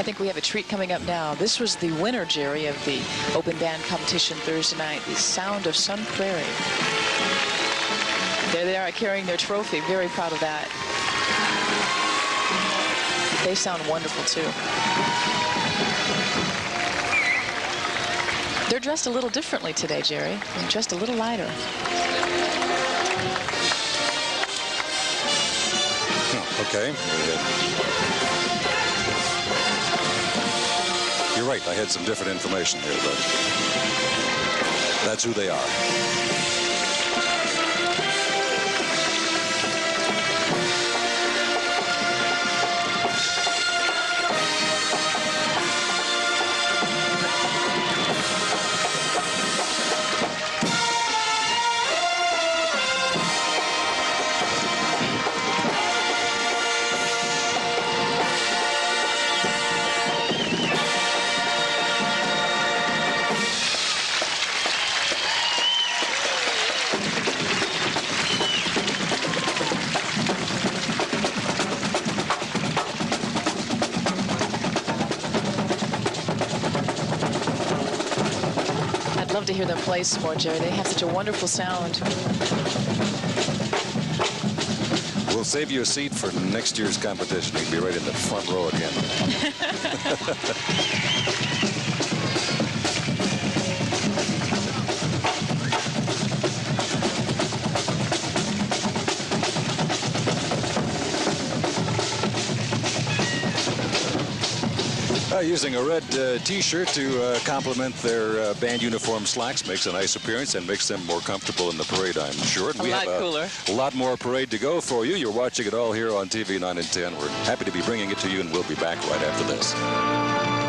I think we have a treat coming up now. This was the winner, Jerry, of the open band competition Thursday night, the Sound of Sun Prairie. There they are carrying their trophy. Very proud of that. They sound wonderful, too. They're dressed a little differently today, Jerry. They're dressed a little lighter. Oh, okay. You're right. I had some different information here, but that's who they are. I'd love to hear them play some more, Jerry. They have such a wonderful sound. We'll save you a seat for next year's competition. You'll be right in the front row again. Using a red T-shirt to complement their band uniform slacks makes a nice appearance and makes them more comfortable in the parade, I'm sure. And we have cooler. A lot more parade to go for you. You're watching it all here on TV 9 and 10. We're happy to be bringing it to you, and we'll be back right after this.